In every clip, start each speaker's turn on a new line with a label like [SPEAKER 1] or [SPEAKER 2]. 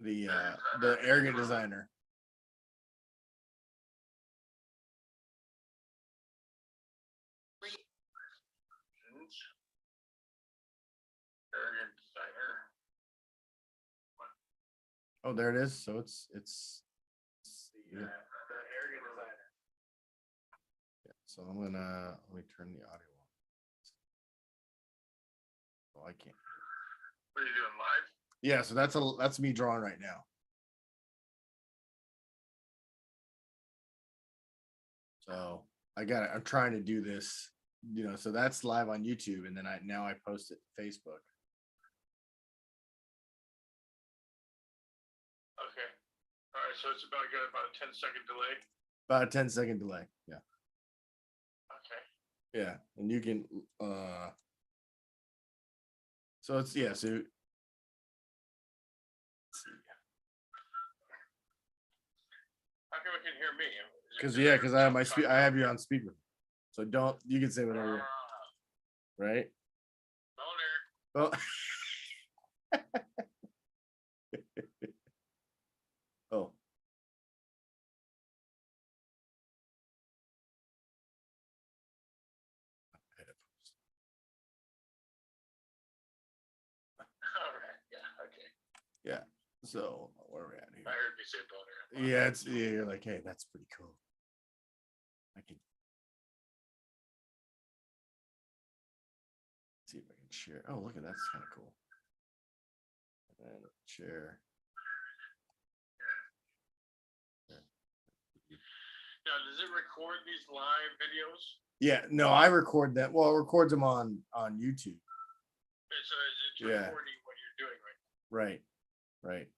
[SPEAKER 1] The arrogant designer.
[SPEAKER 2] Arrogant designer.
[SPEAKER 1] Oh, there it is. So it's
[SPEAKER 2] the arrogant designer.
[SPEAKER 1] Yeah, so I'm gonna let me turn the audio on. Oh, I can't.
[SPEAKER 2] What are you doing live?
[SPEAKER 1] Yeah, so that's me drawing right now. So I'm trying to do this, so that's live on YouTube, and then I post it to Facebook.
[SPEAKER 2] Okay. All right, so it's got about a 10-second delay.
[SPEAKER 1] About a 10-second delay. Yeah.
[SPEAKER 2] Okay.
[SPEAKER 1] Yeah. And you can so it's so
[SPEAKER 2] how come I can hear me?
[SPEAKER 1] Because I have I have you on speaker. So you can say whatever. Right?
[SPEAKER 2] Boner.
[SPEAKER 1] Oh. Oh.
[SPEAKER 2] All right. Yeah. Okay.
[SPEAKER 1] Yeah. So where are we at here?
[SPEAKER 2] I heard me say boner.
[SPEAKER 1] Yeah, you're like, hey, that's pretty cool. I can see if I can share. Oh, look at that's kind of cool. And then share.
[SPEAKER 2] Now, does it record these live videos?
[SPEAKER 1] Yeah, no, I record that. Well, it records them on YouTube.
[SPEAKER 2] So it's recording what you're doing
[SPEAKER 1] right. Right.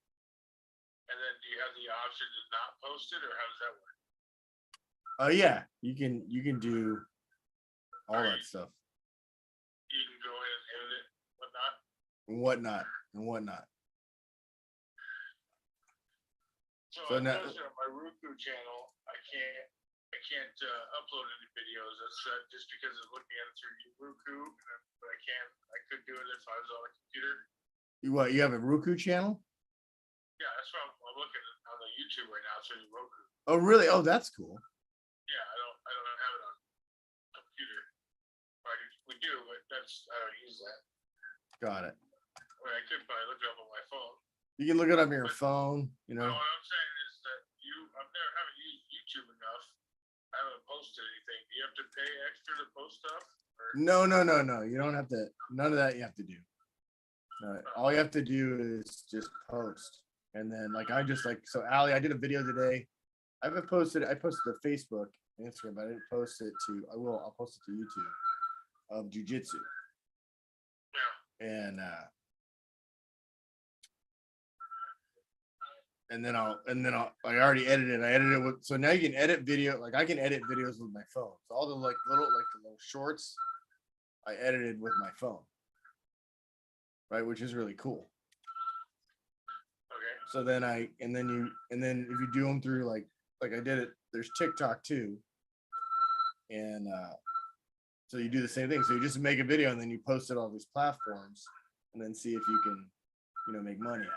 [SPEAKER 2] And then do you have the option to not post it, or how does that work?
[SPEAKER 1] Oh yeah, you can do all that stuff.
[SPEAKER 2] You can go in and edit it, whatnot. So now, on my Roku channel, I can't upload any videos. That's just because it's looking at it through Roku, but I could do it if I was on a computer.
[SPEAKER 1] You have a Roku channel?
[SPEAKER 2] Yeah, that's what I'm looking at on the YouTube right now through Roku.
[SPEAKER 1] Oh really? Oh, that's cool.
[SPEAKER 2] Yeah, I don't have it on computer. We do, but I don't use that.
[SPEAKER 1] Got it.
[SPEAKER 2] I mean, I could probably look it up on my phone.
[SPEAKER 1] You can look it up on your phone,
[SPEAKER 2] What I'm saying is that haven't used YouTube enough. I haven't posted anything. Do you have to pay extra to post stuff?
[SPEAKER 1] No. You don't have to. None of that you have to do. No, all you have to do is just post. And then so Allie, I did a video today. I posted to Facebook, Instagram, but I didn't post it to. I'll post it to YouTube of jujitsu.
[SPEAKER 2] Yeah.
[SPEAKER 1] And then I already edited. I edited it so now you can edit video. Like I can edit videos with my phone. So all the the little shorts, I edited with my phone. Right, which is really cool.
[SPEAKER 2] Okay.
[SPEAKER 1] So then if you do them through like I did it, there's TikTok too. And so you do the same thing. So you just make a video and then you post it on these platforms and then see if you can, make money at it.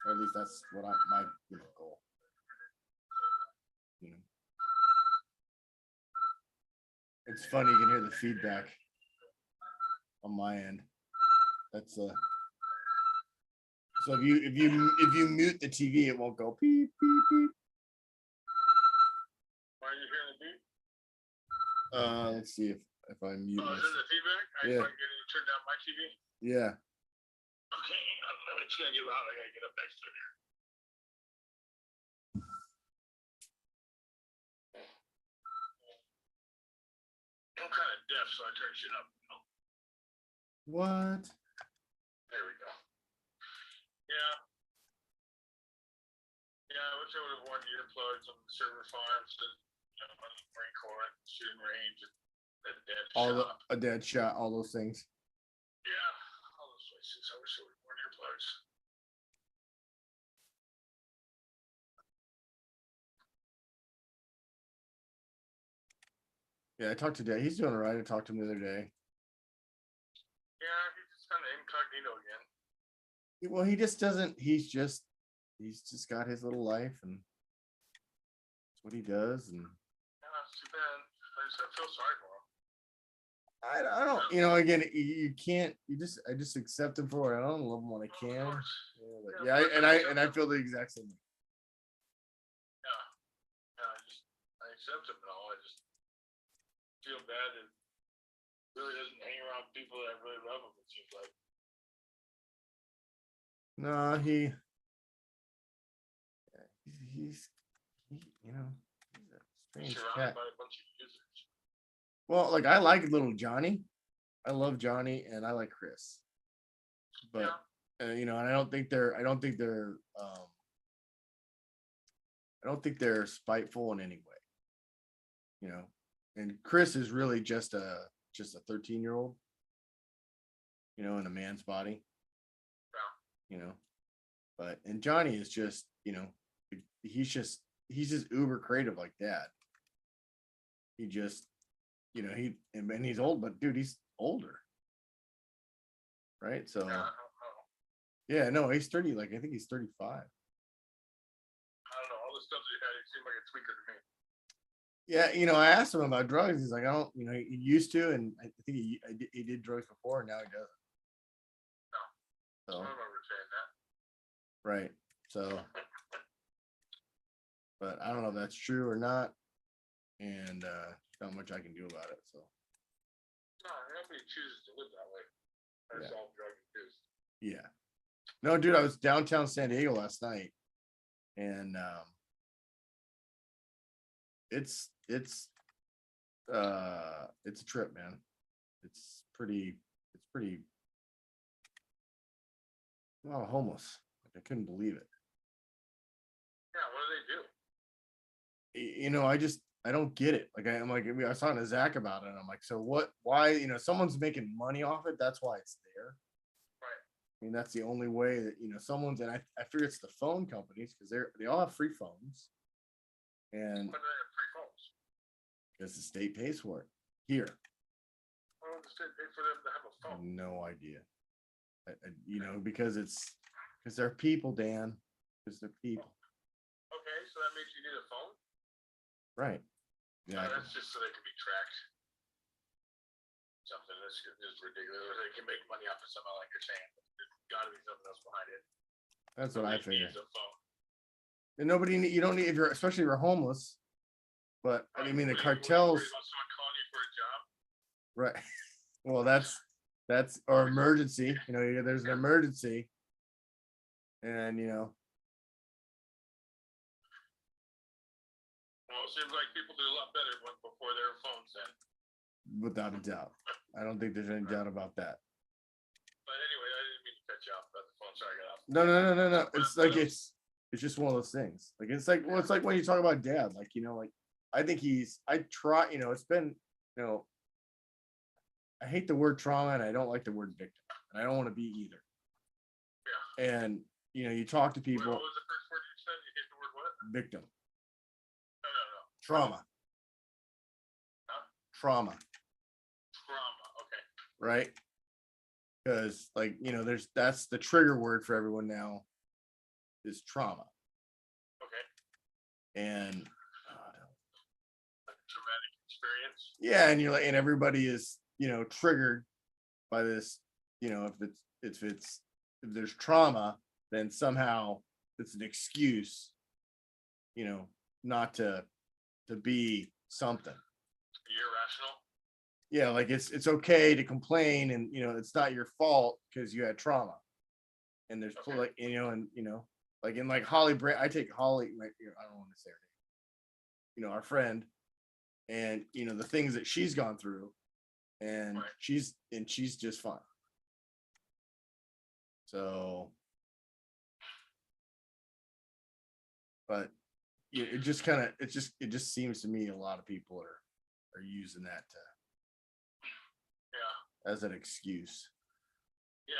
[SPEAKER 1] Or at least that's what my goal. It's funny, you can hear the feedback on my end. That's so if you mute the TV, it won't go beep beep beep.
[SPEAKER 2] Why are you hearing the beep?
[SPEAKER 1] Let's see if I mute.
[SPEAKER 2] Oh, is it the feedback?
[SPEAKER 1] Yeah.
[SPEAKER 2] I can turn down my TV.
[SPEAKER 1] Yeah.
[SPEAKER 2] Okay, it's gonna get loud. I gotta get up next to here. I'm kind of deaf, so I turn shit up.
[SPEAKER 1] What?
[SPEAKER 2] There we go. Yeah. Yeah, I wish I would have worn earplugs on the server farms and on the Marine Corps and shooting range and a dead shot.
[SPEAKER 1] A dead shot, all those things.
[SPEAKER 2] Yeah, all those places. I wish I would have worn earplugs.
[SPEAKER 1] Yeah, I talked to Dad. He's doing all right. I talked to him the other day.
[SPEAKER 2] Yeah, he's just kind of incognito again.
[SPEAKER 1] Well, he just doesn't. He's just got his little life, and that's what he does. And
[SPEAKER 2] Yeah, it's too bad. I feel sorry for him.
[SPEAKER 1] I don't, you know, again, you can't. I just accept him for it. I don't love him when I
[SPEAKER 2] Of
[SPEAKER 1] can.
[SPEAKER 2] course.
[SPEAKER 1] Yeah, but
[SPEAKER 2] Yeah,
[SPEAKER 1] yeah,
[SPEAKER 2] of course,
[SPEAKER 1] and I feel the exact same way.
[SPEAKER 2] Yeah. I accept him and all. I just feel bad that really doesn't hang around people that really love him. It seems like.
[SPEAKER 1] No, you know, he's a strange
[SPEAKER 2] Surrounded
[SPEAKER 1] cat.
[SPEAKER 2] by a bunch of users.
[SPEAKER 1] Well, like I like little Johnny. I love Johnny, and I like Chris. But you know, and I don't think they're spiteful in any way. You know, and Chris is really just a 13-year-old. You know, in a man's body.
[SPEAKER 2] Yeah.
[SPEAKER 1] You know, and Johnny is just, you know, he's just uber creative like that. He just, you know, and he's old, but dude, he's older. Right? So yeah, no, he's 30, like I think he's 35.
[SPEAKER 2] I don't know. All the stuff that he had, he seemed like a tweaker to me.
[SPEAKER 1] Yeah, you know, I asked him about drugs. He's like, I don't, you know, he used to, and I think he did drugs before, and now he doesn't.
[SPEAKER 2] No.
[SPEAKER 1] So,
[SPEAKER 2] I remember saying that.
[SPEAKER 1] right. So, but I don't know if that's true or not, and not much I can do about it. So,
[SPEAKER 2] No, nobody chooses to live that way. That's all drug induced.
[SPEAKER 1] yeah. No, dude, I was downtown San Diego last night, and it's a trip, man. It's pretty a lot of homeless. Like, I couldn't believe it.
[SPEAKER 2] Yeah, what do they do?
[SPEAKER 1] You know, I don't get it. Like I'm like, I was talking to Zach about it, and I'm like, so what? Why? You know, someone's making money off it. That's why it's there.
[SPEAKER 2] Right.
[SPEAKER 1] I mean, that's the only way that, you know, someone's, and I figure it's the phone companies, because they all have free phones, and
[SPEAKER 2] Why do they have free phones?
[SPEAKER 1] because the state pays for it here.
[SPEAKER 2] Why don't the state pay for them to have a phone?
[SPEAKER 1] No idea. You know, because they're people, Dan. Because they're people.
[SPEAKER 2] Okay, so that means you need a phone?
[SPEAKER 1] Right. Yeah.
[SPEAKER 2] That's just so they can be tracked. Something that's just ridiculous. Or they can make money off of something like you're saying. There's got to be something else behind it.
[SPEAKER 1] That's what I figured.
[SPEAKER 2] A phone.
[SPEAKER 1] And you don't need, if you're, especially if you're homeless. But I mean, the cartels.
[SPEAKER 2] Someone calling you for a job?
[SPEAKER 1] Right. Well, that's or emergency. You know, there's an emergency, and you know.
[SPEAKER 2] Well, it seems like people do a lot better before their phones then.
[SPEAKER 1] Without a doubt, I don't think there's any doubt about that.
[SPEAKER 2] But anyway, I didn't mean to cut you off about the phone. Sorry, I got off.
[SPEAKER 1] No. It's like it's just one of those things. Like it's like, well, it's like when you talk about dad. Like, you know, like I think I try. You know, it's been, you know. I hate the word trauma, and I don't like the word victim, and I don't want to be either.
[SPEAKER 2] Yeah.
[SPEAKER 1] And you know, you talk to people.
[SPEAKER 2] What was the first word you said? You hit the word what?
[SPEAKER 1] Victim.
[SPEAKER 2] No.
[SPEAKER 1] Trauma.
[SPEAKER 2] Huh?
[SPEAKER 1] Trauma.
[SPEAKER 2] Okay.
[SPEAKER 1] Right? Because, like, you know, that's the trigger word for everyone now is trauma.
[SPEAKER 2] Okay.
[SPEAKER 1] And
[SPEAKER 2] like a traumatic experience.
[SPEAKER 1] Yeah, and you're like, and everybody is, you know, triggered by this. You know, if there's trauma, then somehow it's an excuse, you know, not to be something.
[SPEAKER 2] Irrational.
[SPEAKER 1] Yeah, like it's okay to complain, and you know, it's not your fault because you had trauma. And there's like, you know, and you know, like in like Holly Brand, I take Holly, like, you know, I don't want to say her name, you know, our friend, and you know the things that she's gone through, and
[SPEAKER 2] right.
[SPEAKER 1] she's just fine. So, but it just kind of it just seems to me a lot of people are using that as an excuse.
[SPEAKER 2] Yeah,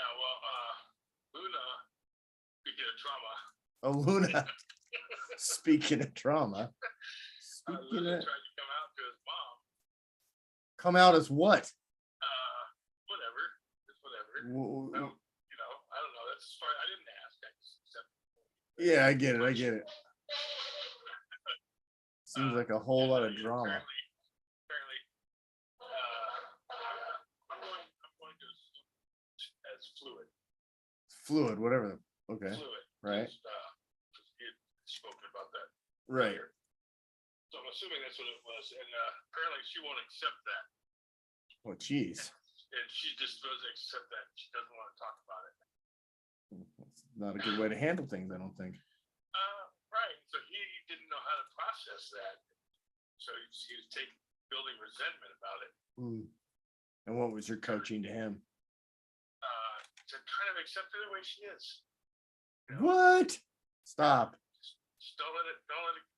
[SPEAKER 2] well, Luna, speaking of trauma.
[SPEAKER 1] Luna
[SPEAKER 2] tried to come out to his mom.
[SPEAKER 1] Come out as what?
[SPEAKER 2] Whatever. It's whatever.
[SPEAKER 1] w-
[SPEAKER 2] I don't, you know, I don't know. That's as far I didn't ask. I just accepted.
[SPEAKER 1] yeah, I get it. I get it. Seems like a whole lot of drama.
[SPEAKER 2] Apparently, I'm going to assume as fluid.
[SPEAKER 1] Fluid, whatever. Okay.
[SPEAKER 2] Fluid.
[SPEAKER 1] Right.
[SPEAKER 2] He had spoken about that.
[SPEAKER 1] Right.
[SPEAKER 2] earlier. So I'm assuming that's what it was, and apparently she won't accept that.
[SPEAKER 1] Well, geez.
[SPEAKER 2] And she just doesn't accept that. She doesn't want to talk about it.
[SPEAKER 1] That's not a good way to handle things, I don't think.
[SPEAKER 2] Right. So he didn't know how to process that. So he was building resentment about it.
[SPEAKER 1] And what was your coaching to him?
[SPEAKER 2] To kind of accept her the way she is. You know?
[SPEAKER 1] What? Stop.
[SPEAKER 2] Just don't let it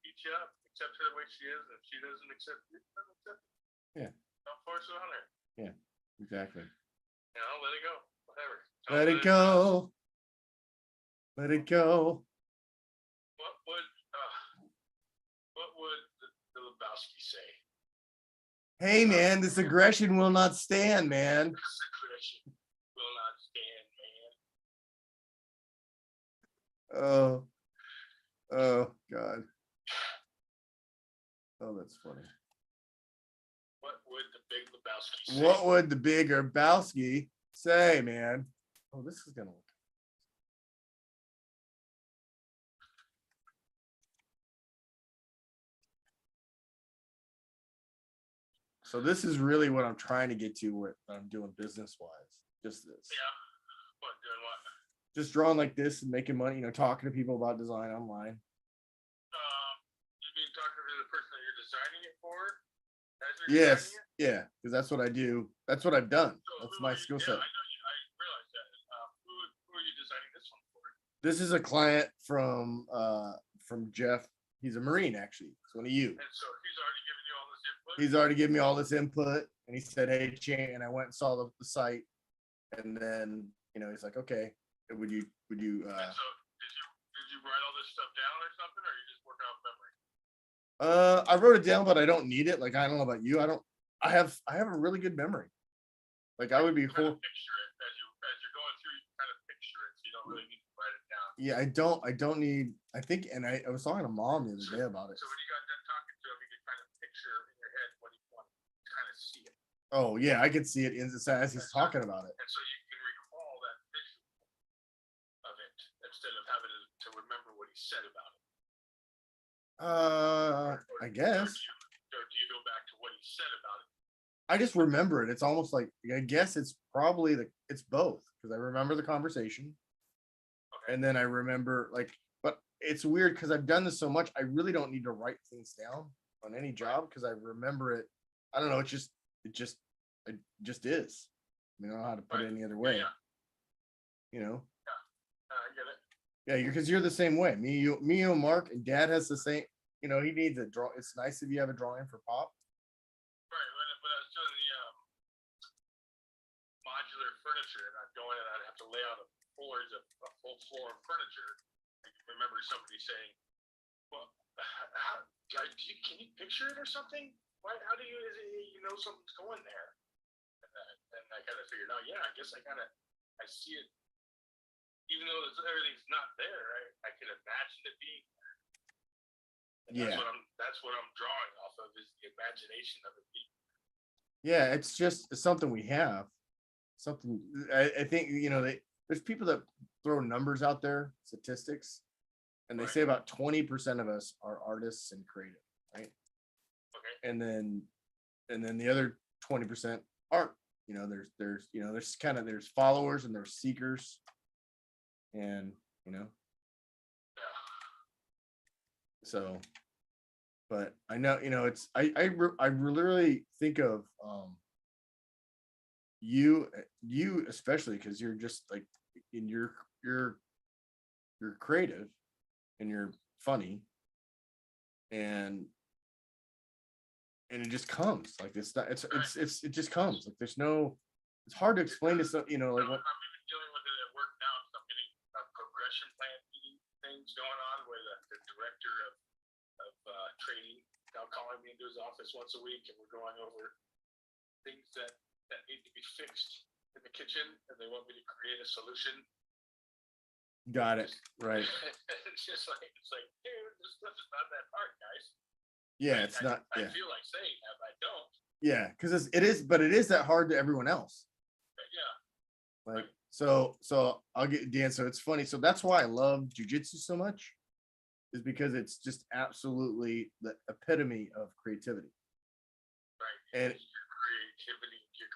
[SPEAKER 2] beat you up. Accept her the way she is. If she doesn't accept you, don't accept her.
[SPEAKER 1] Yeah.
[SPEAKER 2] Don't force it on her.
[SPEAKER 1] Yeah, exactly.
[SPEAKER 2] You know, let it go. Whatever.
[SPEAKER 1] Let it go. Let it go.
[SPEAKER 2] What would the Lebowski say?
[SPEAKER 1] Hey man, this aggression will not stand, man.
[SPEAKER 2] This aggression will not stand, man.
[SPEAKER 1] Oh God. Oh, that's funny.
[SPEAKER 2] What would the Big Lebowski say?
[SPEAKER 1] What would the Big Lebowski say, man? Oh, this is gonna look. So this is really what I'm trying to get to, what I'm doing business wise. Just this.
[SPEAKER 2] Yeah. What, doing what?
[SPEAKER 1] Just drawing like this and making money, talking to people about design online.
[SPEAKER 2] You mean talking to the person that you're designing it for? As you're
[SPEAKER 1] Yes,
[SPEAKER 2] designing it?
[SPEAKER 1] yeah, because that's what I do. That's what I've done. That's my skill set.
[SPEAKER 2] Yeah, I know I realize that. Who are you designing this one for?
[SPEAKER 1] This is a client from Jeff. He's a Marine, actually. It's one of you.
[SPEAKER 2] And so he's already given you all this input?
[SPEAKER 1] He's already given me all this input, and he said, "Hey, Chan," and I went and saw the site, and then he's like, "Okay, would you?"
[SPEAKER 2] And so did you write all this stuff down or something, or you just working off memory?
[SPEAKER 1] I wrote it down, but I don't need it. Like, I don't know about you. I have a really good memory. Like, I would be
[SPEAKER 2] Kind
[SPEAKER 1] whole.
[SPEAKER 2] of picture it as you're going through. You kind of picture it, so you don't really need to write it down.
[SPEAKER 1] Yeah, I don't need. I think, and I was talking to Mom the other day about it.
[SPEAKER 2] So when you got done talking to him, you could kind of picture in your head what you want to kind of see it.
[SPEAKER 1] Oh yeah, I could see it as he's talking about it.
[SPEAKER 2] And so you can recall that visual of it instead of having to remember what he said about it.
[SPEAKER 1] I guess.
[SPEAKER 2] Or do you go back to what he said about it?
[SPEAKER 1] I just remember it. It's almost like, I guess it's probably it's both, because I remember the conversation.
[SPEAKER 2] Okay.
[SPEAKER 1] And then I remember, like, but it's weird because I've done this so much. I really don't need to write things down on any job because I remember it. I don't know. It just is. I don't know how to put it any other way.
[SPEAKER 2] Yeah.
[SPEAKER 1] You know?
[SPEAKER 2] I get it.
[SPEAKER 1] Yeah, because you're the same way. Me, Mark, and Dad has the same. He needs a draw. It's nice if you have a drawing for Pop.
[SPEAKER 2] Right. When I was doing the modular furniture, and I'd go in and I'd have to lay out a full floor of furniture. I can remember somebody saying, "Well, can you picture it or something? How do you something's going there?" And I kind of figured out, yeah, I guess I see it, even though everything's not there. I can imagine it being there. And
[SPEAKER 1] Yeah.
[SPEAKER 2] That's what I'm drawing off of, is the imagination of it being.
[SPEAKER 1] Yeah, it's something we have. Something I think there's people that throw numbers out there, statistics, and they say about 20% of us are artists and creative, right?
[SPEAKER 2] Okay.
[SPEAKER 1] And then the other 20% aren't. There's followers and there's seekers, and so. But I know, it's I literally think of you especially, because you're just like, in you're creative and you're funny, and it just comes like it's not it just comes like it's hard to explain to some like what.
[SPEAKER 2] I'm even dealing with it at work now. So I'm getting a progression plan meeting things going on where the director of training now calling me into his office once a week, and we're going over things that need to be fixed in the kitchen and they want me to create a solution.
[SPEAKER 1] Got it. Right.
[SPEAKER 2] It's just like, dude, this stuff is not that hard, guys.
[SPEAKER 1] Yeah, it's not.
[SPEAKER 2] I
[SPEAKER 1] Yeah,
[SPEAKER 2] feel like saying that, but I don't.
[SPEAKER 1] yeah, because it is, but it is that hard to everyone else.
[SPEAKER 2] Yeah.
[SPEAKER 1] Like, so I'll get Dan. So it's funny. So that's why I love jujitsu so much, is because it's just absolutely the epitome of creativity.
[SPEAKER 2] Right.
[SPEAKER 1] And
[SPEAKER 2] your creativity, you're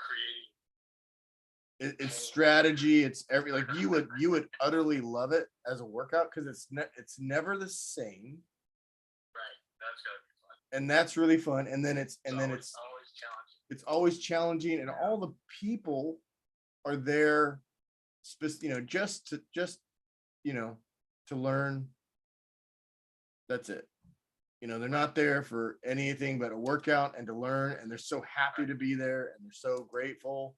[SPEAKER 2] creating.
[SPEAKER 1] It's strategy. It's like you would utterly love it as a workout because it's never the same.
[SPEAKER 2] Right. That's gotta be fun.
[SPEAKER 1] And that's really fun. And then it's
[SPEAKER 2] always challenging.
[SPEAKER 1] It's always challenging, and all the people are there, just to learn. That's it. They're not there for anything but a workout and to learn, and they're so happy to be there, and they're so grateful.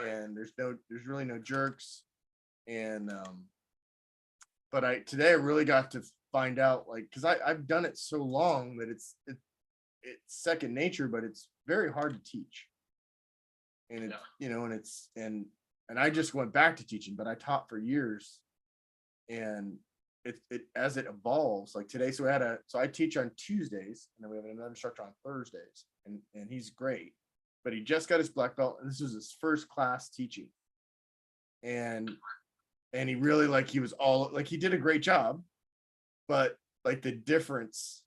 [SPEAKER 1] And there's really no jerks. And but today I really got to find out, like, because I've done it so long that it's second nature, but it's very hard to teach. And and I just went back to teaching, but I taught for years. And it as it evolves, like today, so I teach on Tuesdays, and then we have another instructor on Thursdays, and he's great, but he just got his black belt, and this was his first class teaching. And he really, like, he was all like, he did a great job, but like the difference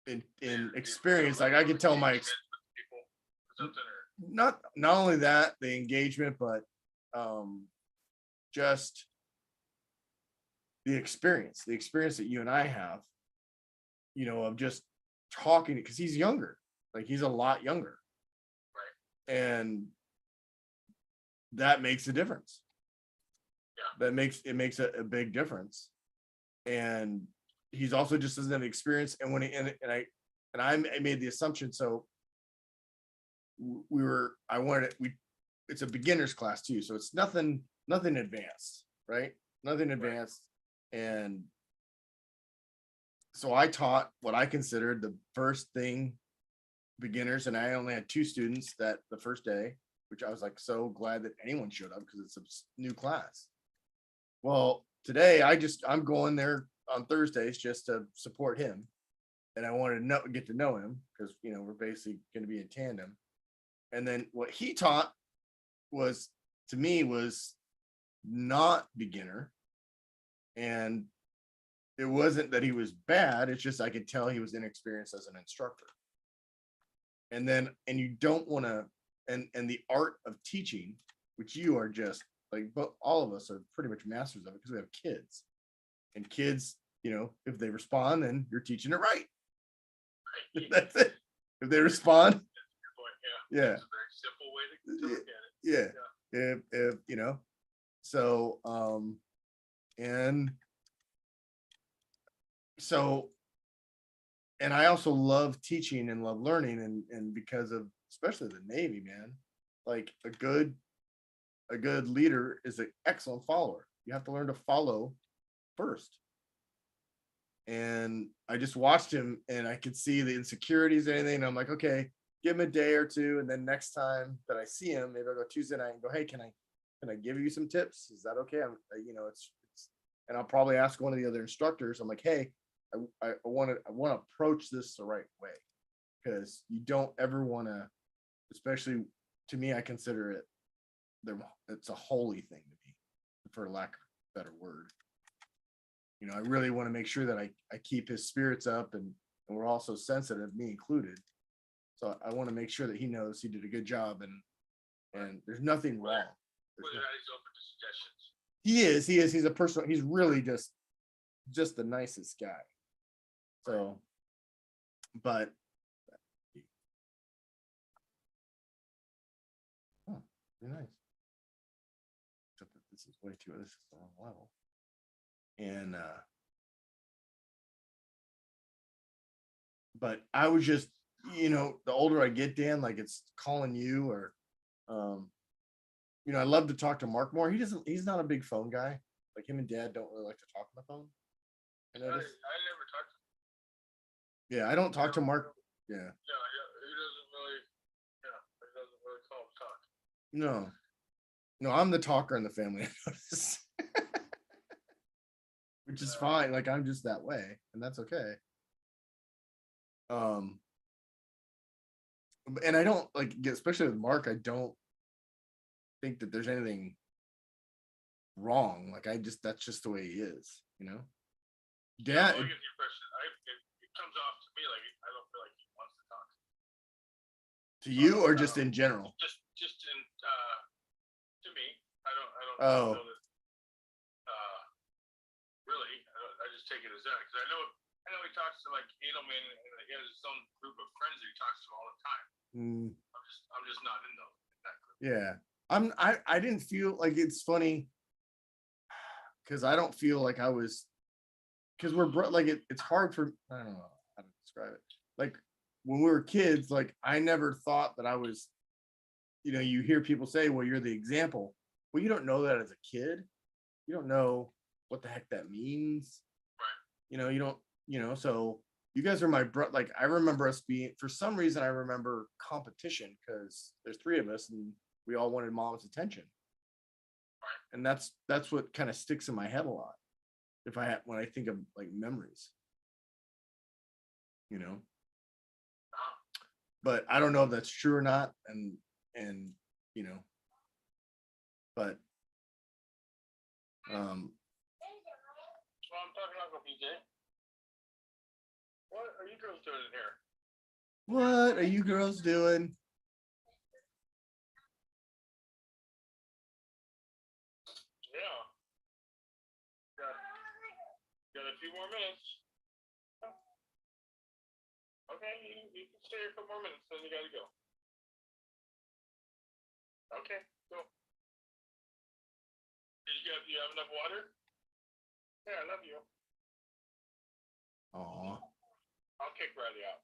[SPEAKER 1] in experience, like I could tell not only that, the engagement, but just the experience that you and I have, of just talking, because he's younger, like he's a lot younger. Right. And that makes a difference. Yeah. It makes a big difference. And he's also just doesn't have experience. And when I made the assumption, so it's a beginner's class too, so it's nothing advanced, right? Nothing advanced. And so I taught what I considered the first thing, beginners, and I only had 2 students that the first day, which I was like so glad that anyone showed up because it's a new class. Well, today I'm going there on Thursdays just to support him, and I wanted to get to know him because we're basically going to be in tandem. And then what he taught was not beginner, and it wasn't that he was bad, it's just I could tell he was inexperienced as an instructor. And you don't want to, and the art of teaching, which you are just like, but all of us are pretty much masters of it because we have kids. And kids, if they respond, then you're teaching it right. That's it. If they respond, yeah. It's a very simple way to look at it. Yeah. If so and I also love teaching and love learning, and because of especially the Navy, man, like a good leader is an excellent follower. You have to learn to follow first. And I just watched him, and I could see the insecurities and anything. And I'm like, okay, give him a day or two, and then next time that I see him, maybe I'll go Tuesday night and go, hey, can I give you some tips? Is that okay? It's and I'll probably ask one of the other instructors. I'm like, hey, I want to approach this the right way, because you don't ever want to, especially to me, I consider it's a holy thing to me, for lack of a better word. I really want to make sure that I keep his spirits up, and we're also sensitive, me included. So I want to make sure that he knows he did a good job, and there's nothing wrong.
[SPEAKER 2] Whether or not he's open to suggestions.
[SPEAKER 1] He is. He's a person. He's really just the nicest guy. So, but very nice. Except that this is way too. This is the wrong level. And but I was just, the older I get, Dan, like it's calling you, or I love to talk to Mark more. He's not a big phone guy. Like him and Dad don't really like to talk on the phone. I never
[SPEAKER 2] talked to him.
[SPEAKER 1] Yeah, I don't talk to Mark. Yeah.
[SPEAKER 2] Yeah, he doesn't really call him talk.
[SPEAKER 1] No, no, I'm the talker in the family. I notice. Which is fine. Like I'm just that way, and that's okay. And I don't like, especially with Mark, I don't think that there's anything wrong. Like that's just the way he is, you know.
[SPEAKER 2] Yeah,
[SPEAKER 1] Dad,
[SPEAKER 2] well, I get the impression. It comes off to me like I don't feel like he wants to talk.
[SPEAKER 1] to you or just in general?
[SPEAKER 2] Just in to me. I don't
[SPEAKER 1] Oh,
[SPEAKER 2] know that. Really, I just take it as that because I know he talks to like Edelman and he has his own group of friends that he talks to all the time. I'm just not in that group.
[SPEAKER 1] yeah. I didn't feel like, it's funny because I don't feel like I was, because like it's hard for, I don't know how to describe it. Like when we were kids, like I never thought that I was, you hear people say, well, you're the example. Well, you don't know that as a kid. You don't know what the heck that means.
[SPEAKER 2] Right.
[SPEAKER 1] You don't, so you guys are my bro. Like I remember us being, for some reason, I remember competition because there's three of us and we all wanted mom's attention. And that's what kind of sticks in my head a lot. When I think of like memories, but I don't know if that's true or not. And, but,
[SPEAKER 2] Well, I'm talking about BJ. What are you girls doing in here?
[SPEAKER 1] What are you girls doing?
[SPEAKER 2] Yeah. Got a few more minutes. Okay, you can stay here for more minutes, then you gotta go. Okay, go. Do you have enough water? Yeah, I love you.
[SPEAKER 1] Aw.
[SPEAKER 2] I'll kick Riley out.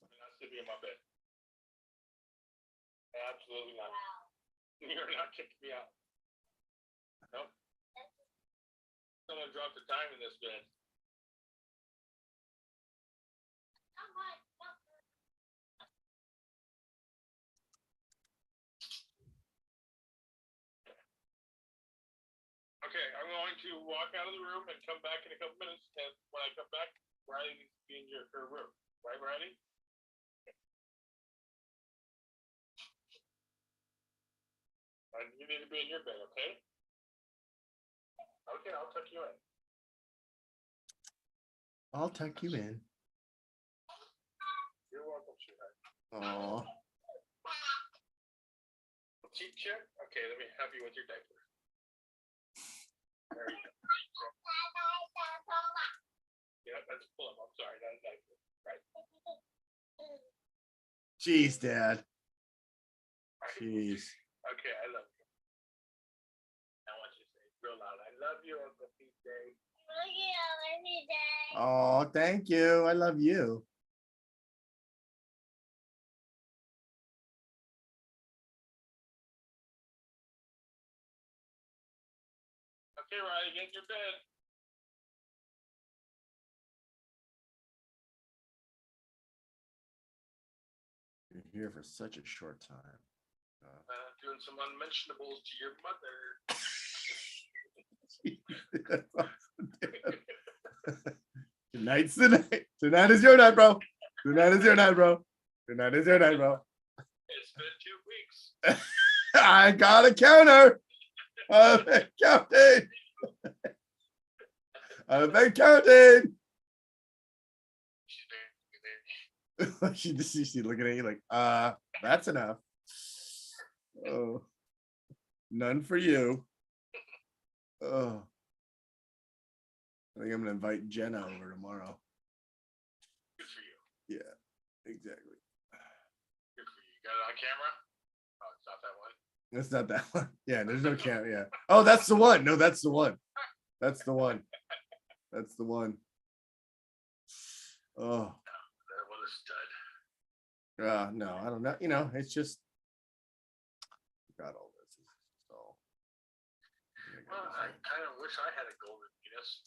[SPEAKER 2] Not sitting in my bed. Absolutely not. You're not kicking me out. Nope. I'm gonna drop the time in this bed. Okay, I'm going to walk out of the room and come back in a couple minutes. And when I come back, Riley needs to be in her room. Right, Riley? You need to be in your bed, okay? Okay, I'll tuck you in.
[SPEAKER 1] I'll tuck you in.
[SPEAKER 2] You're welcome, sweetheart.
[SPEAKER 1] Aw.
[SPEAKER 2] Cheek check? Okay, let me help you with your diaper. There you go. Yeah, that's pull up. I'm sorry, not a diaper. Right.
[SPEAKER 1] Jeez, Dad. Jeez.
[SPEAKER 2] Okay, I love you. I want you to say real loud, I love you, Uncle PJ. Love you, every day.
[SPEAKER 1] Oh, thank you. I love you.
[SPEAKER 2] Okay, Riley, get in your bed.
[SPEAKER 1] You're here for such a short time.
[SPEAKER 2] Doing some unmentionables to your mother.
[SPEAKER 1] Tonight's the night. Tonight is your night, bro. Tonight is your night, bro. Tonight is your night, bro.
[SPEAKER 2] It's been 2 weeks.
[SPEAKER 1] I got a counter. I've been counting. I've been counting. She's looking at you like, that's enough. Oh, none for you. Oh, I think I'm gonna invite Jenna over tomorrow.
[SPEAKER 2] Good for you.
[SPEAKER 1] Yeah, exactly.
[SPEAKER 2] Good for you. You got it on camera? Oh, it's not that one.
[SPEAKER 1] That's not that one. Yeah, there's no camera. Yeah. Oh, that's the one. No, that's the one. That's the one. That's the one. Oh.
[SPEAKER 2] What a stud.
[SPEAKER 1] No, I don't know. It's just got all this. So
[SPEAKER 2] well, I kind of wish I had a golden penis.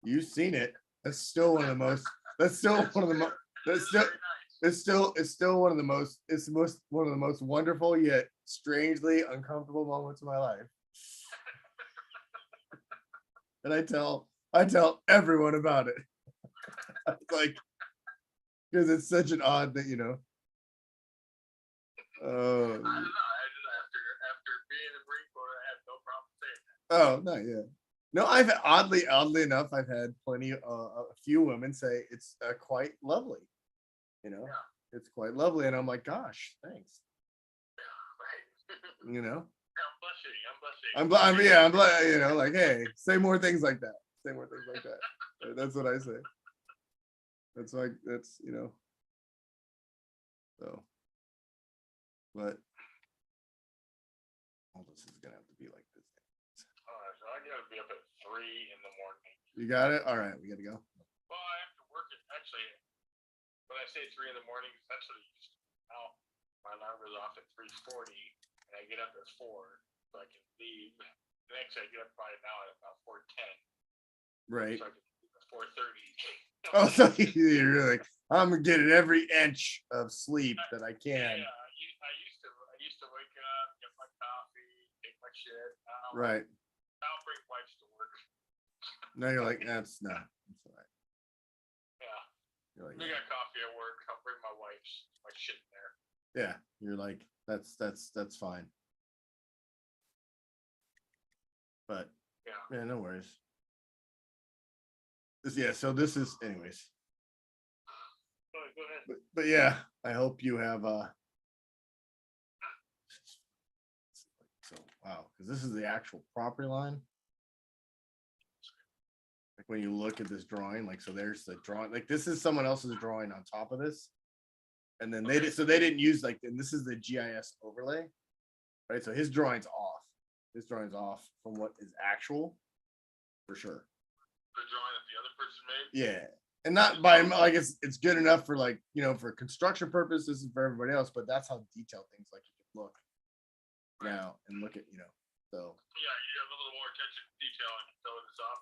[SPEAKER 1] You've seen it. That's still one of the most. That's still one of the most. That's still.
[SPEAKER 2] Very nice.
[SPEAKER 1] It's still one of the most. It's the most one of the most wonderful yet strangely uncomfortable moments of my life. And I tell everyone about it. Like, because it's such an odd thing, you know.
[SPEAKER 2] I don't know. I just, after being in the Marine Corps, I had no problem saying that.
[SPEAKER 1] Oh no, yeah. No, I've oddly enough, I've had plenty, a few women say it's quite lovely. You know,
[SPEAKER 2] Yeah.
[SPEAKER 1] it's quite lovely, and I'm like, gosh, thanks.
[SPEAKER 2] Right.
[SPEAKER 1] You know,
[SPEAKER 2] I'm blushing. I'm blushing.
[SPEAKER 1] I'm glad, you know, like, hey, say more things like that. Say more things like that. That's what I say. That's like, that's, you know, so, but all this is gonna have to be like this.
[SPEAKER 2] So I gotta be up at 3 in the morning.
[SPEAKER 1] You got it? All right, we gotta go.
[SPEAKER 2] Well, I have to work it. Actually, when I say 3 in the morning, essentially, now my alarm goes off at 3:40, and I get up at 4, so I can leave. The next I get up by now at about 4:10,
[SPEAKER 1] Right.
[SPEAKER 2] so I can leave at 4:30.
[SPEAKER 1] Oh, so you're like, I'm getting every inch of sleep that I can.
[SPEAKER 2] Yeah, I used to wake up, get my coffee, take my shit.
[SPEAKER 1] Right.
[SPEAKER 2] I'll bring wipes to work.
[SPEAKER 1] Now you're like, that's not. That's all right.
[SPEAKER 2] Yeah,
[SPEAKER 1] You're like,
[SPEAKER 2] we
[SPEAKER 1] yeah.
[SPEAKER 2] got coffee at work. I'll bring my wipes, my shit in there.
[SPEAKER 1] Yeah, you're like, that's fine. But
[SPEAKER 2] Yeah.
[SPEAKER 1] no worries. Yeah, so this is anyways.
[SPEAKER 2] Go ahead.
[SPEAKER 1] But yeah, I hope you have so wow, because this is the actual property line. Like when you look at this drawing, like, so there's the drawing, like this is someone else's drawing on top of this. And then they didn't use, like, and this is the GIS overlay, right? So his drawing's off. His drawing's off from what is actual, for sure.
[SPEAKER 2] The drawing that the other person made.
[SPEAKER 1] Yeah, and not by like it's good enough for, like, you know, for construction purposes and for everybody else, but that's how detailed things like you can look now and look at, you know. So
[SPEAKER 2] Yeah, you have a little more attention to detail and throw this off.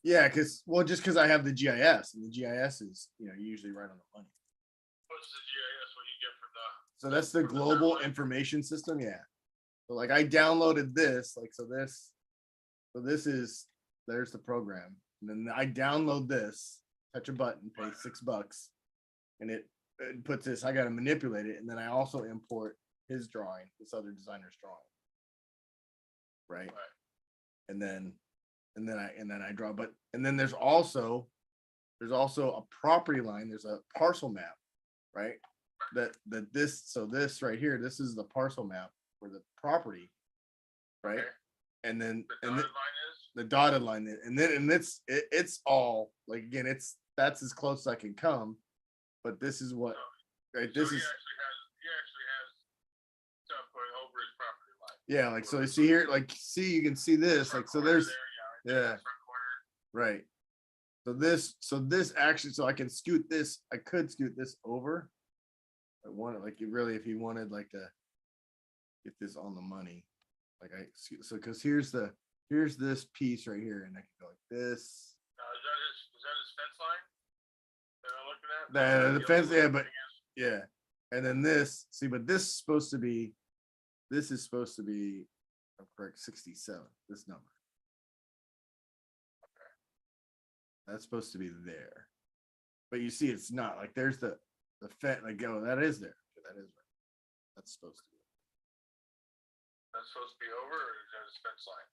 [SPEAKER 1] yeah, because I have the GIS, and the GIS is, you know, usually right on the money.
[SPEAKER 2] What's the GIS? What you get from the?
[SPEAKER 1] So that's the global information system. Yeah. So like I downloaded this, like, so this is, there's the program. And then I download this, touch a button, pay $6, and it puts this, I got to manipulate it. And then I also import his drawing, this other designer's drawing. Right. And then I draw, and then there's also a property line. There's a parcel map, right? This right here, this is the parcel map for the property, right?
[SPEAKER 2] Okay.
[SPEAKER 1] And then
[SPEAKER 2] The dotted line is?
[SPEAKER 1] the dotted line, and then it's all, like, again, that's as close as I can come, but this is what, right? This
[SPEAKER 2] So
[SPEAKER 1] is,
[SPEAKER 2] he actually has stuff going over his property line.
[SPEAKER 1] yeah, like, so you see here, like, you can see this, like, so there's,
[SPEAKER 2] There, right there,
[SPEAKER 1] yeah,
[SPEAKER 2] front corner.
[SPEAKER 1] right. So this actually, so I can scoot this, I could scoot this over. I want it, like, you really, if you wanted, like, to get this on the money, like, so because here's this piece right here, and I can go like this.
[SPEAKER 2] Is that his fence line that I'm looking at?
[SPEAKER 1] The fence, yeah, but yeah, and then this, see, but this is supposed to be, I'm correct, 67, this number. That's supposed to be there, but you see, it's not, like, there's the fence, like, oh, that is there. That is right. That's supposed to be.
[SPEAKER 2] That's supposed to be over, or is that his fence line?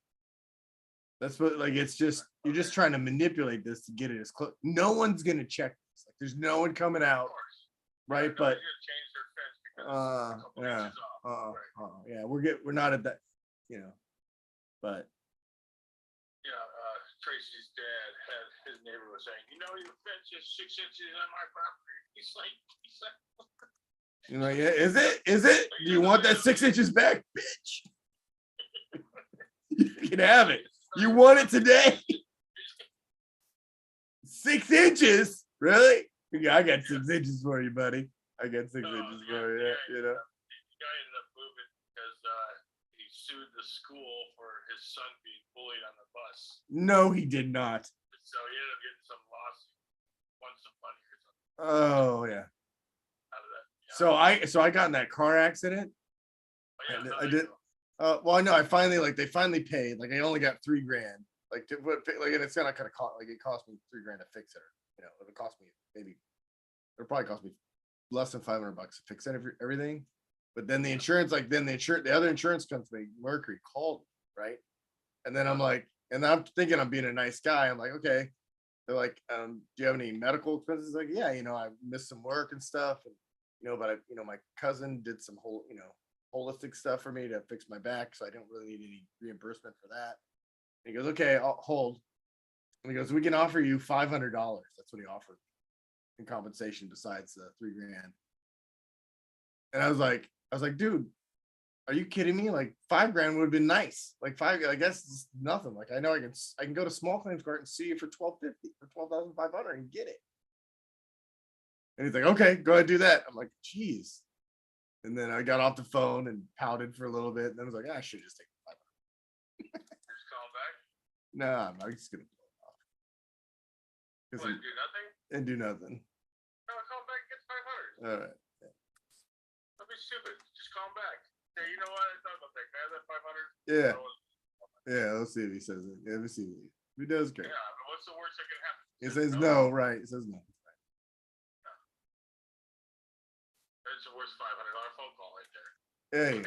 [SPEAKER 1] That's what, like, it's just, you're just trying to manipulate this to get it as close. No one's gonna check this. Like, there's no one coming out,
[SPEAKER 2] Of course.
[SPEAKER 1] right?
[SPEAKER 2] No,
[SPEAKER 1] But
[SPEAKER 2] you're gonna change their fence because it's a couple
[SPEAKER 1] yeah,
[SPEAKER 2] inches off. Right.
[SPEAKER 1] yeah, we're not at that, you know. But
[SPEAKER 2] Yeah, Tracy's dad had, his neighbor was saying, you know, your fence is 6 inches on my property. He's like,
[SPEAKER 1] you know, yeah, is it? Do you want that 6 inches back, bitch? You can have it. You want it today? 6 inches? Really? Yeah, I got 6 inches for you, buddy. I got 6 inches for you. You know.
[SPEAKER 2] The guy ended up moving because he sued the school for his son being bullied on the bus.
[SPEAKER 1] No, he did not.
[SPEAKER 2] So he ended up getting some lawsuit won some money or something
[SPEAKER 1] Oh yeah.
[SPEAKER 2] out of that. Yeah.
[SPEAKER 1] So I got in that car accident.
[SPEAKER 2] Oh, yeah,
[SPEAKER 1] And
[SPEAKER 2] how'd
[SPEAKER 1] I
[SPEAKER 2] that
[SPEAKER 1] did.
[SPEAKER 2] go?
[SPEAKER 1] Well, I know I finally they finally paid. Like I only got $3,000. Like and it's gonna kind of cost it cost me $3,000 to fix it. You know, it'll cost me maybe it'll probably cost me less than $500 to fix everything. But then the other insurance company, Mercury, called me, right? And then I'm like, and I'm thinking I'm being a nice guy. I'm like, okay. They're like, do you have any medical expenses? Like, yeah, I missed some work and stuff, and but my cousin did some holistic stuff for me to fix my back, so I don't really need any reimbursement for that. And he goes, okay, I'll hold. And he goes, we can offer you $500. That's what he offered in compensation besides the $3,000. And I was like, dude, are you kidding me? Like $5,000 would have been nice. Like I guess it's nothing. Like I know I can go to small claims court and see you for $1,250 or $12,500 and get it. And he's like, okay, go ahead and do that. I'm like, geez. And then I got off the phone and pouted for a little bit. And then I was like, I should just take $500.
[SPEAKER 2] Just call back.
[SPEAKER 1] Nah, I'm just gonna blow it off.
[SPEAKER 2] What, do nothing?
[SPEAKER 1] And do nothing.
[SPEAKER 2] No, call back. Get 500.
[SPEAKER 1] All right.
[SPEAKER 2] Don't be stupid. Just call him back. Hey, you know what? I thought about that. Can I have that 500?
[SPEAKER 1] Yeah. Yeah, let's see if he says it. Yeah, let's see if he does. Great.
[SPEAKER 2] Yeah, but what's the worst that can happen?
[SPEAKER 1] He says no, right? He says no.
[SPEAKER 2] That's the worst $500 phone call right there.
[SPEAKER 1] Hey,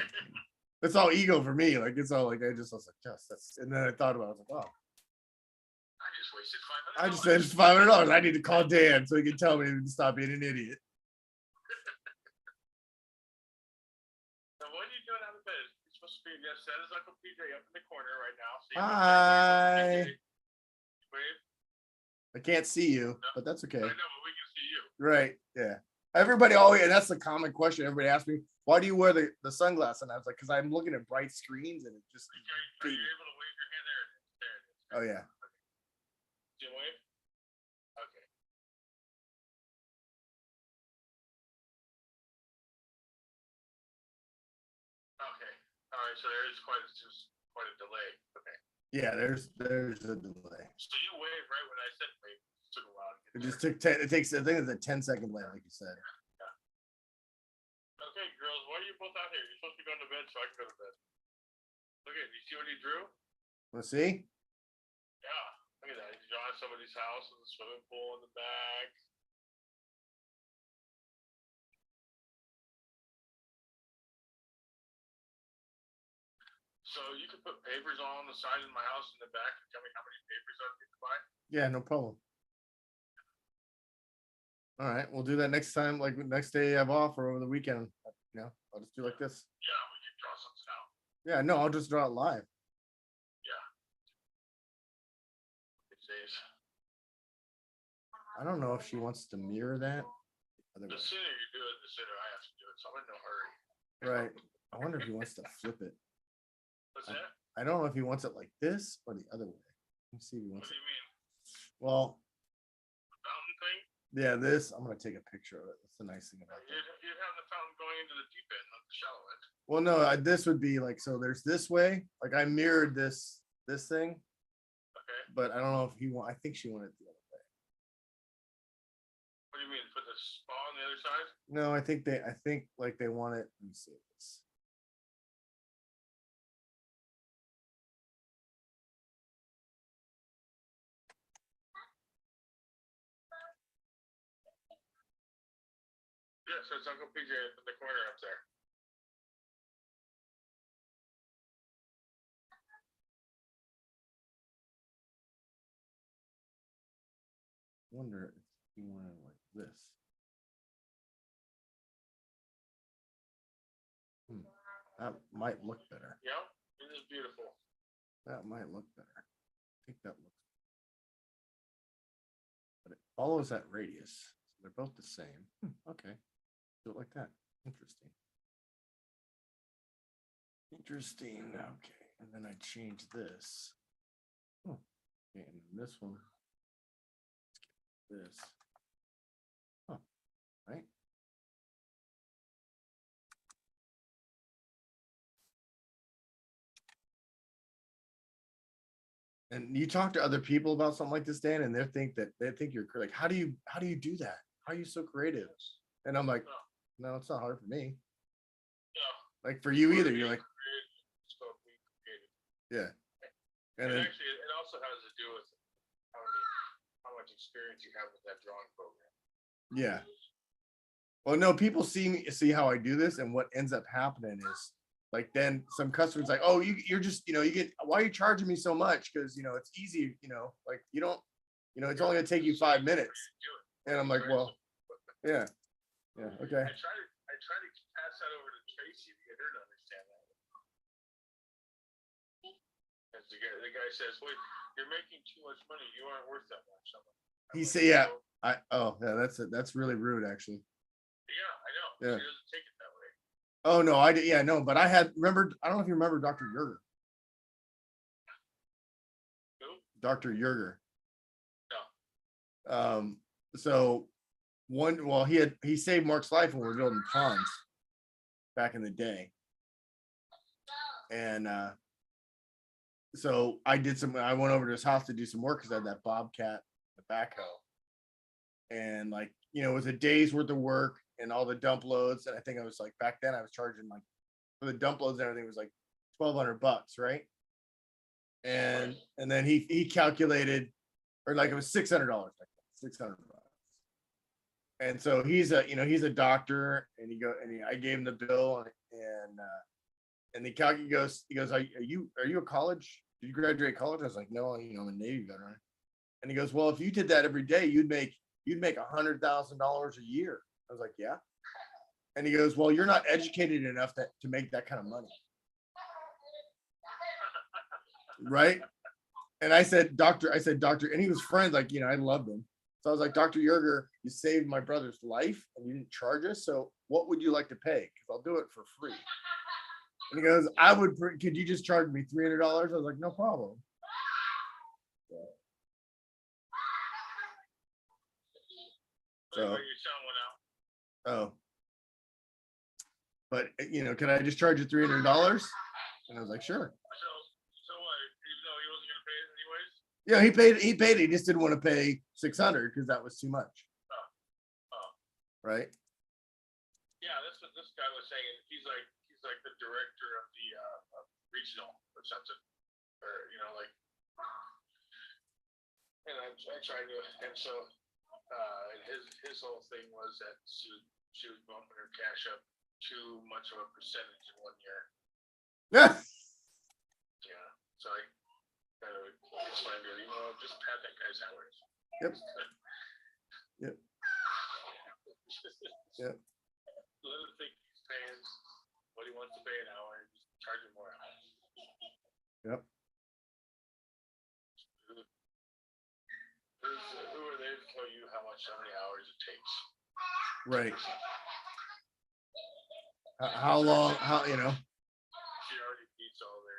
[SPEAKER 1] it's all ego for me. Like it's all like I was like, yes, that's. And then I thought about it. I was like, oh,
[SPEAKER 2] I just wasted $500.
[SPEAKER 1] I just said it's $500. I need to call Dan so he can tell me to stop being an idiot.
[SPEAKER 2] So what are you doing out of bed? You're supposed to be. Yes, that is Uncle PJ up in the corner right now. So
[SPEAKER 1] Hi.
[SPEAKER 2] Wave.
[SPEAKER 1] I can't see you, but that's okay.
[SPEAKER 2] I know, but we can see you.
[SPEAKER 1] Right? Yeah. Everybody always, and that's the common question. Everybody asks me, why do you wear the sunglasses? And I was like, because I'm looking at bright screens and it just.
[SPEAKER 2] Are you able to wave your hand there? There it is.
[SPEAKER 1] Oh yeah.
[SPEAKER 2] Do you wave? Okay. Okay. All right. So there is quite a delay. Okay.
[SPEAKER 1] Yeah, there's a delay.
[SPEAKER 2] So you wave right when I said wave. It took a while to get
[SPEAKER 1] It
[SPEAKER 2] there.
[SPEAKER 1] just took 10. It takes. I think it's a 10-second delay, like you said.
[SPEAKER 2] Okay, girls, why are you both out here? You're supposed to be going to bed so I can go to bed. Look at, you see what he drew?
[SPEAKER 1] Let's see.
[SPEAKER 2] Yeah, look at that. He's drawing somebody's house with a swimming pool in the back. So you can put papers on the side of my house in the back and tell me how many papers I need to buy?
[SPEAKER 1] Yeah, no problem. All right, we'll do that next time, like next day I have off or over the weekend. I'll just do like this.
[SPEAKER 2] Yeah, we can draw something out.
[SPEAKER 1] Yeah, no, I'll just draw it live.
[SPEAKER 2] Yeah. These days.
[SPEAKER 1] I don't know if she wants to mirror that. Other
[SPEAKER 2] The
[SPEAKER 1] way.
[SPEAKER 2] sooner you do it, the sooner I have to do it. So I'm in no hurry.
[SPEAKER 1] Right. I wonder if he wants to flip it.
[SPEAKER 2] What's that?
[SPEAKER 1] I don't know if he wants it like this or the other way. Let's see if he
[SPEAKER 2] What
[SPEAKER 1] wants
[SPEAKER 2] do
[SPEAKER 1] it.
[SPEAKER 2] you mean?
[SPEAKER 1] Well,
[SPEAKER 2] Fountain thing?
[SPEAKER 1] yeah, this, I'm gonna take a picture of it. That's the nice thing about that.
[SPEAKER 2] You'd have the fountain going into the deep end, not the shallow end.
[SPEAKER 1] Well, no, this would be like, so there's this way, like I mirrored this thing,
[SPEAKER 2] Okay.
[SPEAKER 1] but I don't know if I think she wanted it the other way.
[SPEAKER 2] What do you mean? Put the spa on the other side?
[SPEAKER 1] No, I think like they want it. Let me see this.
[SPEAKER 2] Yeah, so it's Uncle PJ in the corner up there.
[SPEAKER 1] Wonder if he wanted it like this. That might look better.
[SPEAKER 2] Yeah, it is beautiful.
[SPEAKER 1] That might look better. I think that looks. But it follows that radius. So they're both the same. Okay. Do it like that. Interesting. Interesting. Okay. And then I change this. Oh. Okay, and then this one. This. Oh, right. And you talk to other people about something like this, Dan, and they think you're like, how do you do that? How are you so creative? And I'm like,
[SPEAKER 2] No,
[SPEAKER 1] no, it's not hard for me.
[SPEAKER 2] no.
[SPEAKER 1] Like for you either. You're like,
[SPEAKER 2] It's called being creative.
[SPEAKER 1] yeah.
[SPEAKER 2] And
[SPEAKER 1] And then
[SPEAKER 2] actually, it also has to do with how much experience you have with that drawing program.
[SPEAKER 1] yeah. Well, no, people see how I do this, and what ends up happening is like then some customers like, oh, you're just you get why are you charging me so much? Because it's easy, like you don't, it's only gonna take you 5 minutes. And I'm like, well, yeah, okay.
[SPEAKER 2] I try to pass that over to Tracy to get her to understand that. As the guy says, wait, you're making too much money. You aren't worth that much.
[SPEAKER 1] He said, yeah. That's really rude, actually.
[SPEAKER 2] Yeah, I know.
[SPEAKER 1] Yeah.
[SPEAKER 2] She doesn't take it that way.
[SPEAKER 1] Oh no, I did. Yeah, no, but I don't know if you remember Dr. Yerger.
[SPEAKER 2] Who?
[SPEAKER 1] Dr. Yerger.
[SPEAKER 2] No.
[SPEAKER 1] So he saved Mark's life when we were building ponds back in the day. And so I went over to his house to do some work because I had that Bobcat, the backhoe. And like, it was a day's worth of work and all the dump loads. And I think I was like, back then I was charging like for the dump loads and everything was like $1,200, right? And then he calculated, or like it was $600, like $600. And so he's a doctor, and I gave him the bill, and he goes, are you a college? Did you graduate college? I was like, no, I'm a Navy veteran. And he goes, well, if you did that every day, you'd make $100,000 a year. I was like, yeah. And he goes, well, you're not educated enough to make that kind of money. Right. And I said, doctor, and he was friends, like, I loved him. So I was like, Dr. Yerger, you saved my brother's life and you didn't charge us. So what would you like to pay? Because I'll do it for free. And he goes, could you just charge me $300? I was like, no problem. So, oh, but can I just charge you $300? And I was like, sure.
[SPEAKER 2] So what? Even though he wasn't gonna pay it anyways?
[SPEAKER 1] Yeah, he paid. He just didn't want to pay $600 because that was too much. Right.
[SPEAKER 2] Yeah, that's what this guy was saying. He's like the director of the regional or something, or like. And I tried to, and so his whole thing was that she was bumping her cash up too much of a percentage in 1 year.
[SPEAKER 1] Yeah.
[SPEAKER 2] Yeah. So I kind of explained to her, just pat that guy's hours.
[SPEAKER 1] Yep. Yep. Yep.
[SPEAKER 2] Let him think he's paying what he wants to pay an hour and just charge him more hours.
[SPEAKER 1] Yep.
[SPEAKER 2] Who are they to tell you how many hours it takes?
[SPEAKER 1] Right. How long?
[SPEAKER 2] She already beats all the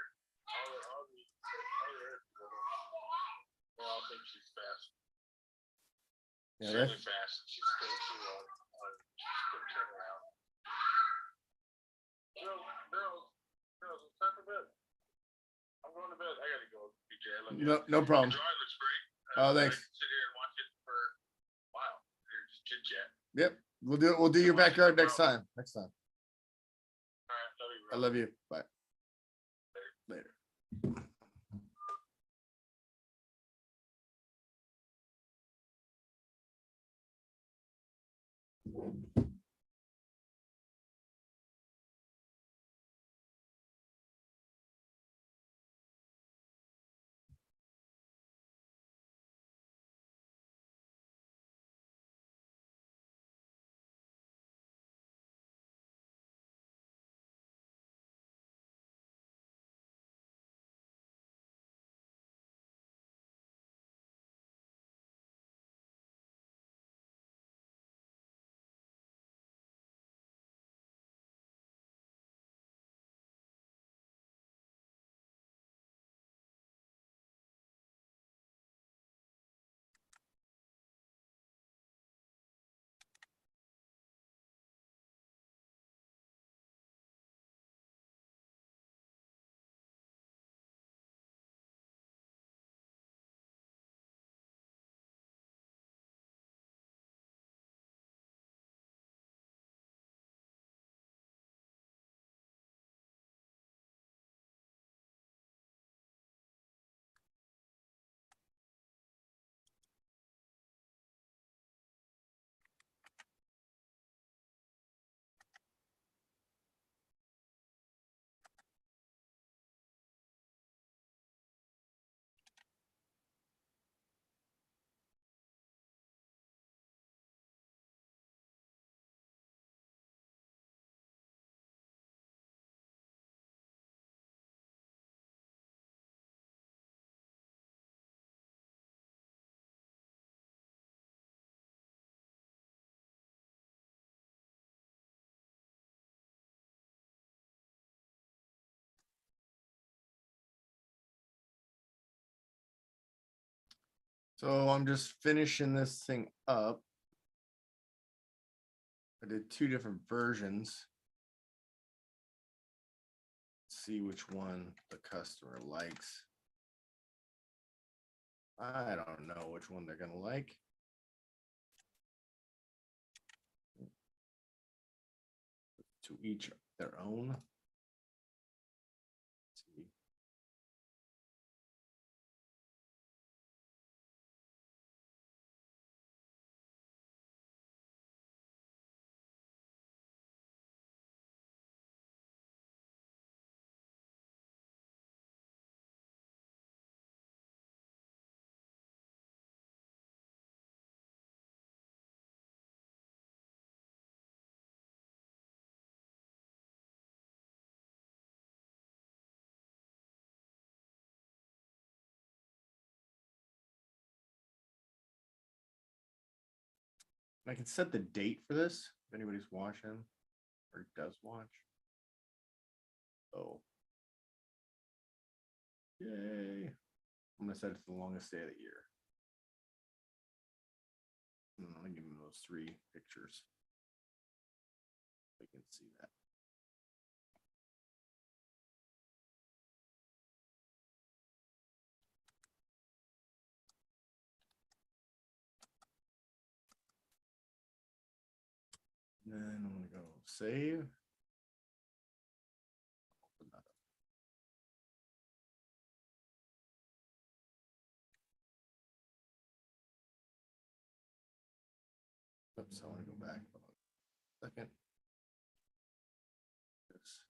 [SPEAKER 2] they all think she's fast.
[SPEAKER 1] Yeah,
[SPEAKER 2] she's really fast. She's still quick turnaround. Girls, it's time for bed. I'm going to bed. I gotta go, BJ. I love you.
[SPEAKER 1] No problem.
[SPEAKER 2] The drawing looks great.
[SPEAKER 1] Oh, thanks.
[SPEAKER 2] I can sit here and watch it for a while. Just chit chat.
[SPEAKER 1] Yep. We'll do your backyard next time.
[SPEAKER 2] All right, love you, bro.
[SPEAKER 1] I love you. Bye. Later. So I'm just finishing this thing up. I did 2 different versions. See which one the customer likes. I don't know which one they're gonna like. To each their own. Let's see. I can set the date for this if anybody's watching or does watch. Oh. Yay. I'm gonna set it to the longest day of the year. I'll give them those 3 pictures. You can see that. And then I'm gonna go save. Open that up. Oops, I want to go back. Second. This.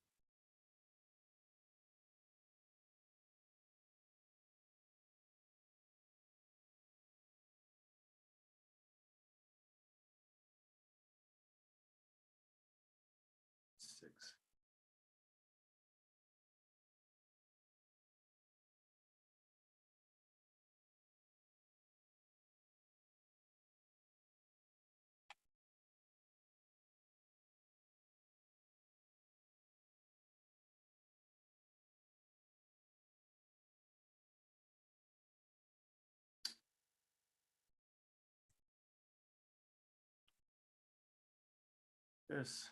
[SPEAKER 1] Six. This.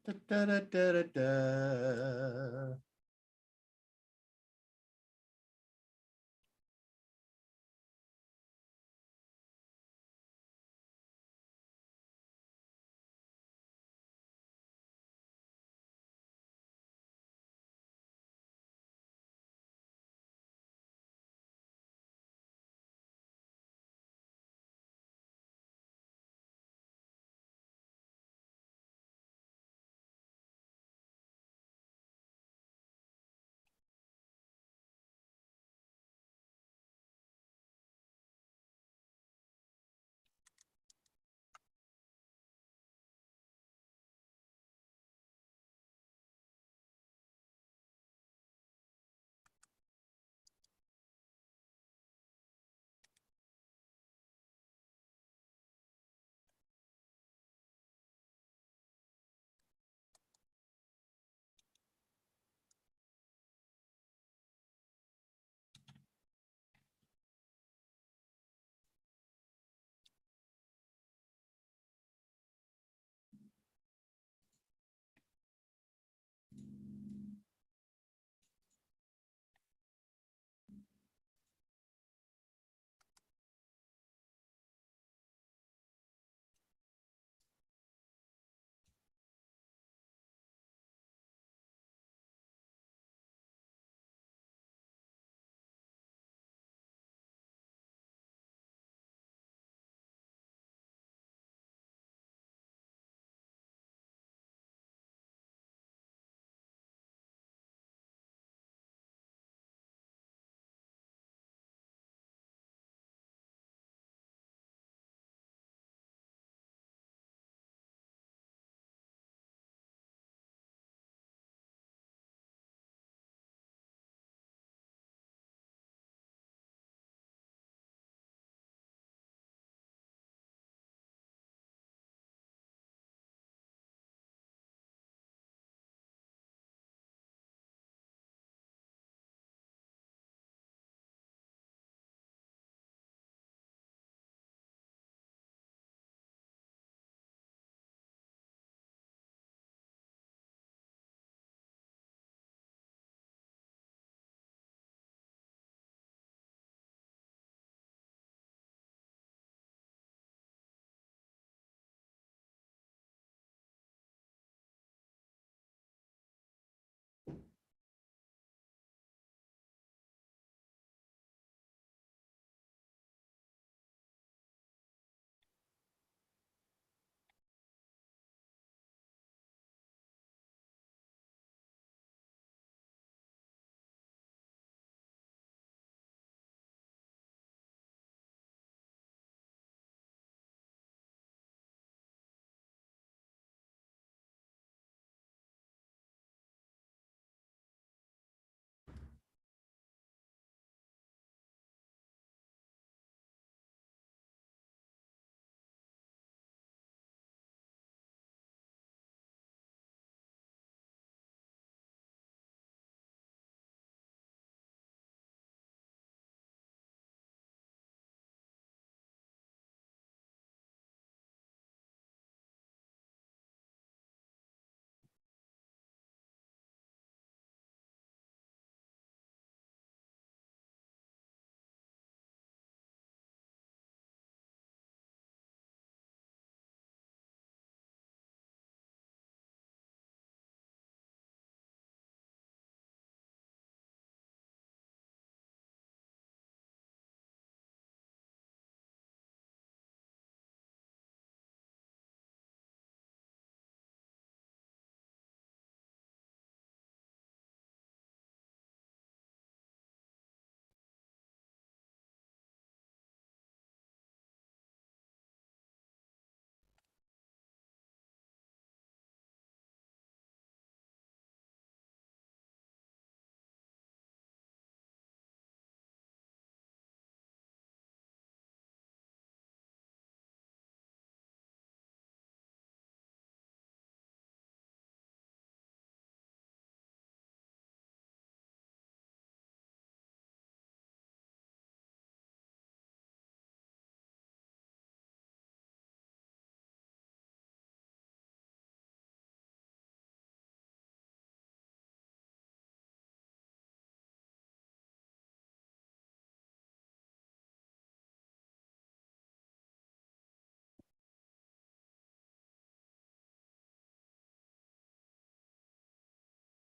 [SPEAKER 1] Da, da, da, da, da, da.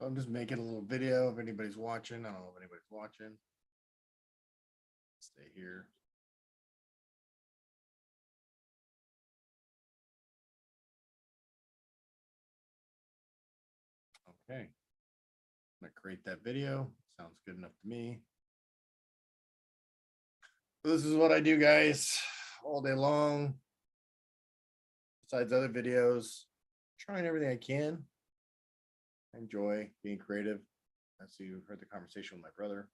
[SPEAKER 1] I'm just making a little video if anybody's watching. I don't know if anybody's watching. Stay here. Okay. I'm gonna create that video. Sounds good enough to me. This is what I do, guys, all day long. Besides other videos, trying everything I can. I enjoy being creative. As you heard the conversation with my brother.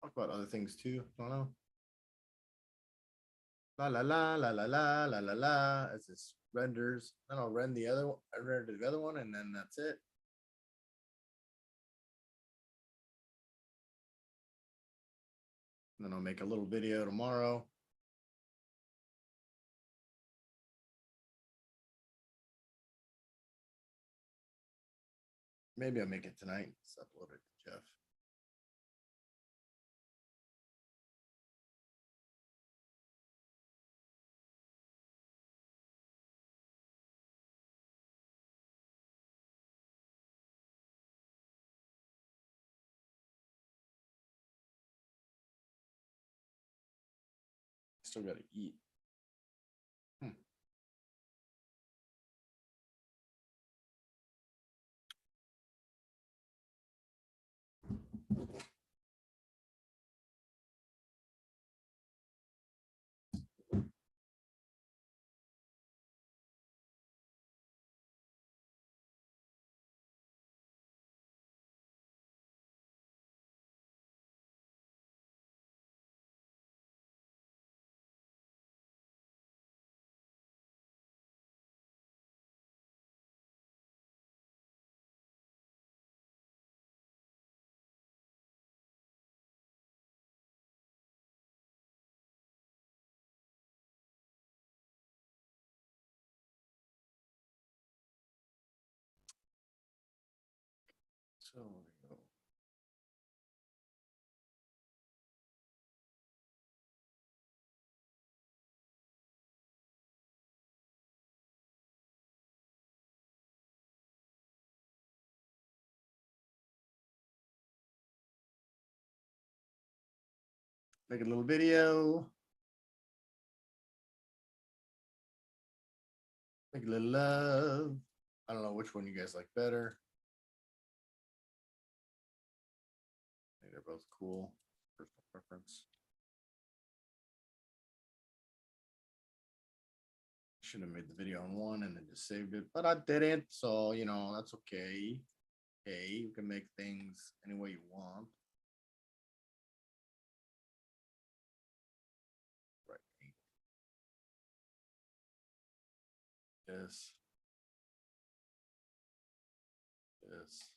[SPEAKER 1] Talk about other things too. I don't know. La la la la la la la la la as this renders. Then I'll render the other one. I render the other one, and then that's it. And then I'll make a little video tomorrow. Maybe I'll make it tonight. Just upload it to Jeff. Still got to eat. So there we go. Make a little video. Make a little love. I don't know which one you guys like better. I think they're both cool. Personal preference. Should have made the video on one and then just saved it, but I didn't. So, you know, that's okay. Okay, you can make things any way you want. Right. Yes. Yes.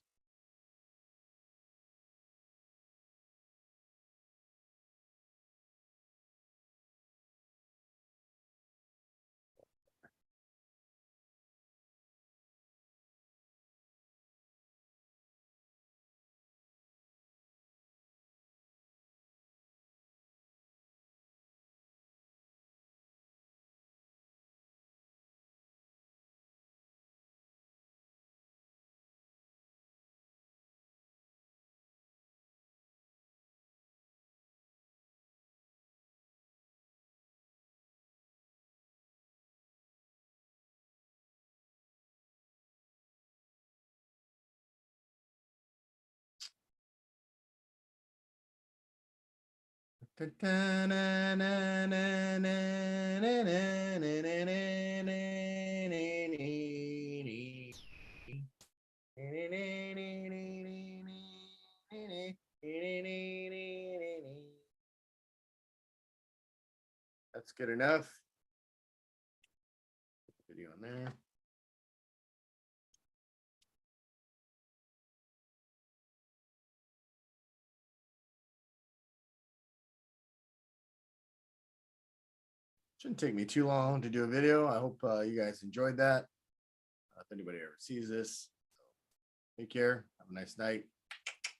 [SPEAKER 1] That's good enough. Put the video in there. Shouldn't take me too long to do a video. I hope you guys enjoyed that. If anybody ever sees this, take care. Have a nice night.